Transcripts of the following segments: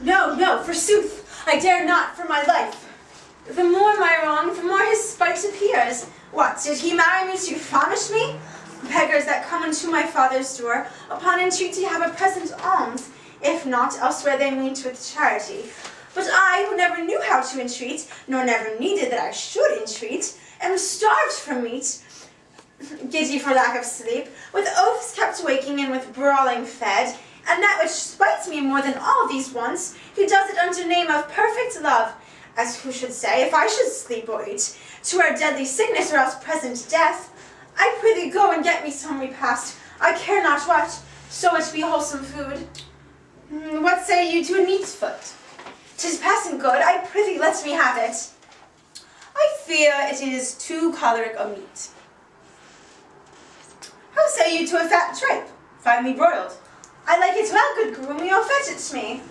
No, no, forsooth, I dare not for my life. The more my wrong, the more his spite appears. What, did he marry me to famish me? Beggars that come unto my father's door, upon entreaty have a present alms, if not, elsewhere they meet with charity. But I, who never knew how to entreat, nor never needed that I should entreat, am starved for meat, giddy for lack of sleep, with oaths kept waking and with brawling fed, and that which spites me more than all these wants, he does it under name of perfect love, as who should say, if I should sleep or eat, 'twere deadly sickness or else present death. I prithee go and get me some repast, I care not what, so it be wholesome food. What say you to a neat's foot? 'Tis passing good, I prithee let me have it. I fear it is too choleric a meat. How say you to a fat tripe, finely broiled? I like it well, good groom, you'll fetch it to me.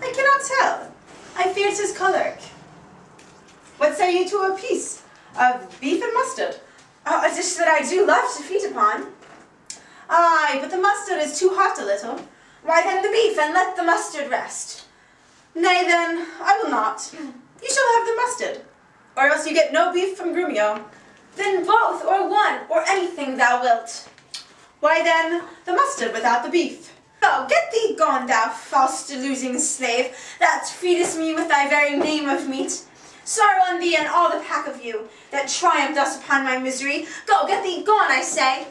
I cannot tell. I fear 'tis choleric. What say you to a piece of beef and mustard? A dish that I do love to feed upon. Aye, but the mustard is too hot a little. Why then the beef, and let the mustard rest. Nay then, I will not. You shall have the mustard, or else you get no beef from Grumio. Then both, or one, or anything thou wilt. Why then, the mustard without the beef. Oh, get thee gone, thou false deluding slave, that feedest me with thy very name of meat. Sorrow on thee and all the pack of you, that triumph thus upon my misery. Go, get thee gone, I say.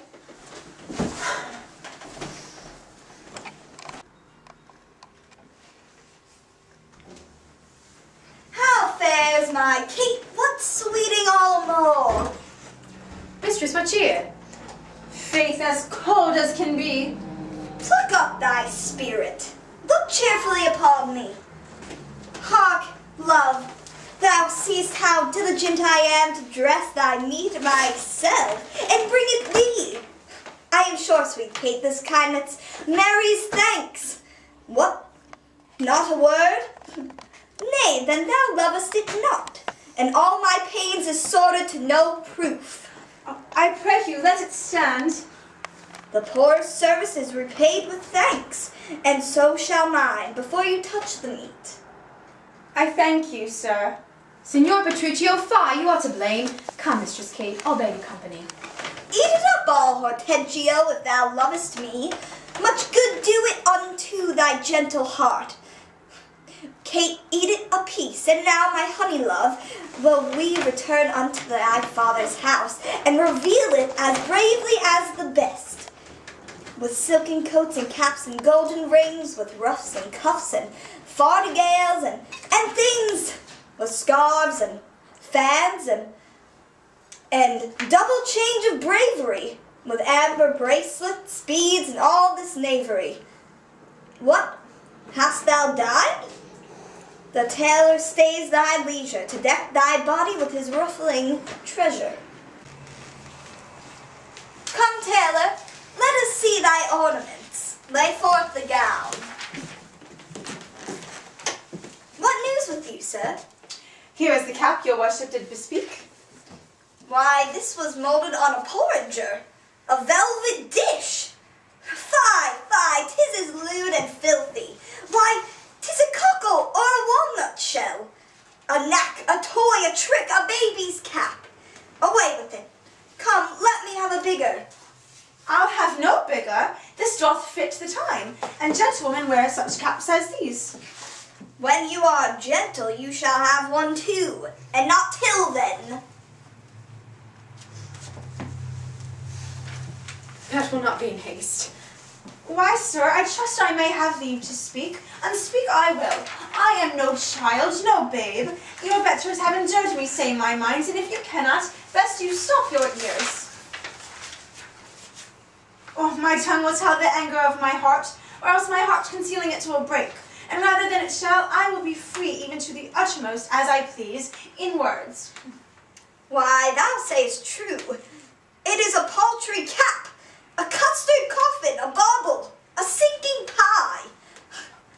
How fares my Kate? What's sweeting all more? Mistress, what cheer? Faith as cold as can be. Pluck up thy spirit. Look cheerfully upon me. Hark, love, thou seest how diligent I am to dress thy meat myself, and bring it thee. I am sure, sweet Kate, this kindness Mary's thanks. What? Not a word? Nay, then thou lovest it not, and all my pains is sorted to no proof. I pray you, let it stand. The poor's service is repaid with thanks, and so shall mine, before you touch the meat. I thank you, sir. Signor Petruchio, fie, you are to blame. Come, Mistress Kate, I'll bear you company. Eat it up all, Hortensio, if thou lovest me. Much good do it unto thy gentle heart. Kate, eat it a piece, and now, my honey love, will we return unto thy father's house, and reveal it as bravely as the best. With silken coats and caps and golden rings, with ruffs and cuffs and fardigales and things, with scarves and fans and double change of bravery, with amber bracelets, beads, and all this knavery. What? Hast thou dined? The tailor stays thy leisure to deck thy body with his ruffling treasure. Come, tailor, let us see thy ornaments. Lay forth the gown. What news with you, sir? Here is the cap your worship did bespeak. Why, this was molded on a porringer, a velvet dish. Fie, fie, 'tis as lewd and filthy. Why, 'tis a cockle or a walnut shell, a knack, a toy, a trick, a baby's cap. Away with it. Come, let me have a bigger. I'll have no bigger. This doth fit the time, and gentlemen wear such caps as these. When you are gentle, you shall have one too, and not till then. That will not be in haste. Why, sir, I trust I may have leave to speak, and speak I will. I am no child, no babe. Your betters have endured me say my mind, and if you cannot, best you stop your ears. Oh, my tongue will tell the anger of my heart, or else my heart concealing it will break, and rather than it shall, I will be free even to the uttermost as I please, in words. Why, thou sayest true. It is a paltry cap, a custard coffin, a bauble, a sinking pie.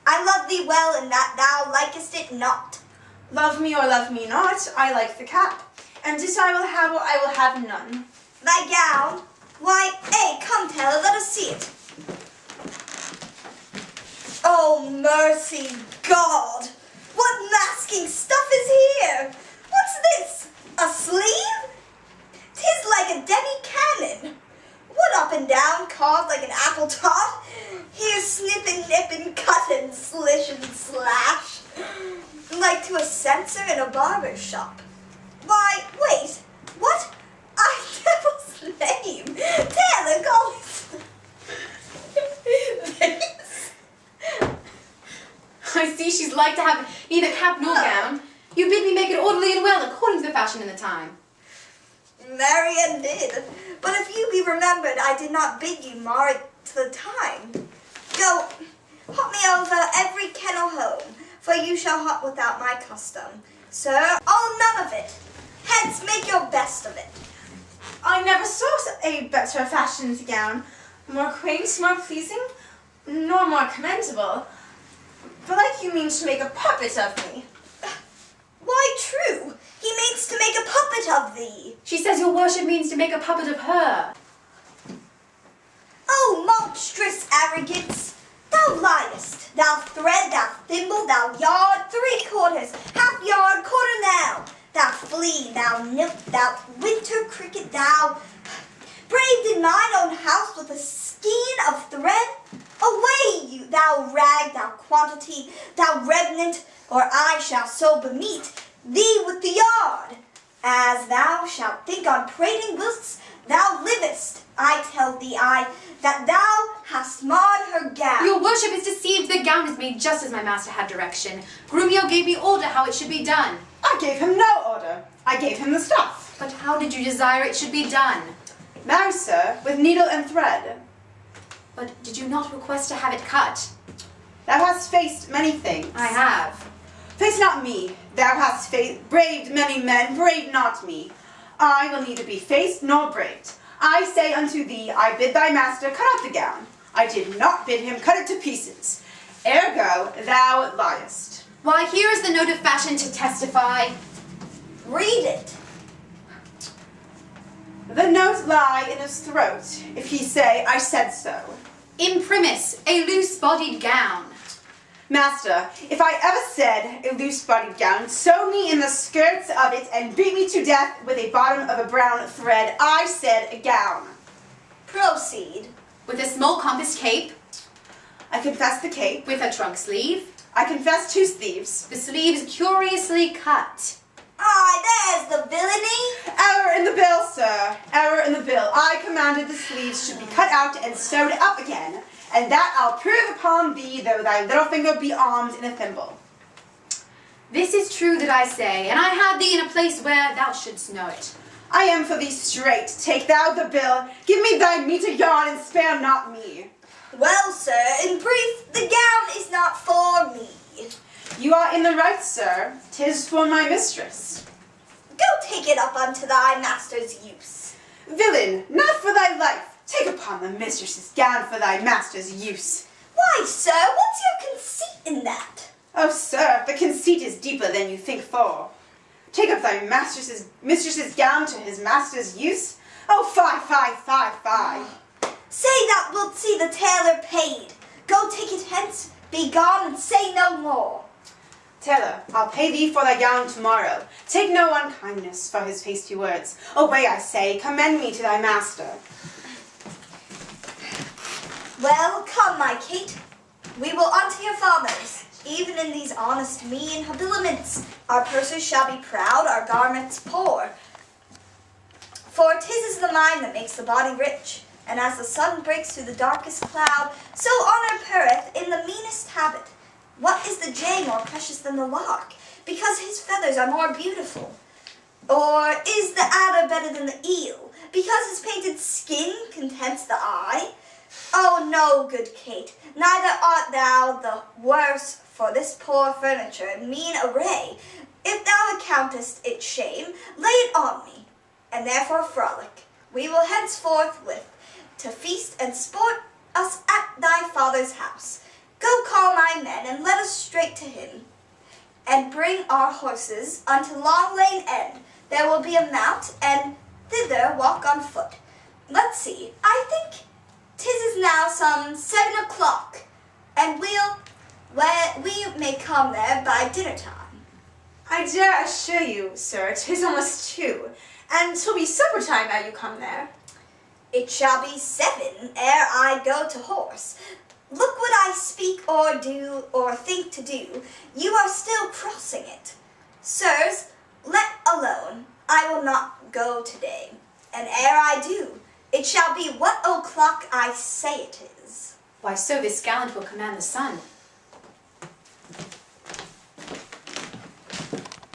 I love thee well in that thou likest it not. Love me or love me not, I like the cap, and this I will have or I will have none. Thy gown? Why, come, tailor, let us see it. Oh, mercy God! What masking stuff is here? What's this? A sleeve? 'Tis like a demi-cannon. What up and down carved like an apple tot? Here snip and nip and cut and slish and slash. Like to a censor in a barber shop. Why, wait, what? I devil's name. Taylor, call this. I see she's like to have neither cap nor gown. You bid me make it orderly and well, according to the fashion and the time. Marian did. But if you be remembered, I did not bid you mar it to the time. Go, hop me over every kennel home, for you shall hop without my custom. Sir, none of it. Hence, make your best of it. I never saw a better fashioned gown, more quaint, more pleasing, nor more commendable. Belike you mean to make a puppet of me. Why, true. He means to make a puppet of thee. She says your worship means to make a puppet of her. Oh, monstrous arrogance! Thou liest, thou thread, thou thimble, thou yard, 3/4, half yard, quarter now. Thou flea, thou nymph, thou winter cricket, thou braved in mine own house with a skein of thread. Away you, thou rag, thou quantity, thou revenant, or I shall so bemeet thee with the yard. As thou shalt think on prating whilst thou livest, I tell thee, that thou hast marred her gown. Your worship is deceived. The gown is made just as my master had direction. Grumio gave me order how it should be done. I gave him no order. I gave him the stuff. But how did you desire it should be done? Now, sir, with needle and thread. But did you not request to have it cut? Thou hast faced many things. I have. Face not me. Thou hast braved many men, brave not me. I will neither be faced nor braved. I say unto thee, I bid thy master cut out the gown. I did not bid him cut it to pieces. Ergo, thou liest. Why, here is the note of fashion to testify. Read it. The note lie in his throat, if he say, I said so. Imprimis, a loose-bodied gown. Master, if I ever said a loose-bodied gown, sew me in the skirts of it and beat me to death with a bottom of a brown thread, I said a gown. Proceed. With a small compassed cape. I confess the cape. With a trunk sleeve. I confess 2 sleeves. The sleeves curiously cut. There's the villainy. Error in the bill, sir. Error in the bill. I commanded the sleeves should be cut out and sewed up again, and that I'll prove upon thee, though thy little finger be armed in a thimble. This is true that I say, and I had thee in a place where thou shouldst know it. I am for thee straight. Take thou the bill. Give me thy meter yarn, and spare not me. Well, sir, in brief, the gown is not for me. You are in the right, sir. 'Tis for my mistress. Go take it up unto thy master's use. Villain, not for thy life. Take upon the mistress's gown for thy master's use. Why, sir, what's your conceit in that? Oh, sir, the conceit is deeper than you think for. Take up thy mistress's gown to his master's use? Oh, fie. Say thou wilt see the tailor paid. Go take it hence, be gone, and say no more. Tailor, I'll pay thee for thy gown tomorrow. Take no unkindness for his hasty words. Away, I say, commend me to thy master. Well, come, my Kate. We will unto your father's. Even in these honest mean habiliments, our purses shall be proud, our garments poor. For 'tis the mind that makes the body rich, and as the sun breaks through the darkest cloud, so honor pureth in the meanest habit. What is the jay more precious than the lark? Because his feathers are more beautiful. Or is the adder better than the eel? Because his painted skin contents the eye? Oh no, good Kate, neither art thou the worse for this poor furniture and mean array. If thou accountest it shame, lay it on me, and therefore frolic. We will henceforth with to feast and sport us at thy father's house. Go call my men, and let us straight to him, and bring our horses unto Long Lane End. There will be a mount, and thither walk on foot. Let's see, I think 'tis now some 7 o'clock, and we'll where we may come there by dinner time. I dare assure you, sir, 'tis almost 2, and 'twill be supper time ere you come there. It shall be 7 ere I go to horse. Look what I speak or do or think to do, you are still crossing it. Sirs, let alone, I will not go today, and ere I do, it shall be what o'clock I say it is. Why, so this gallant will command the sun.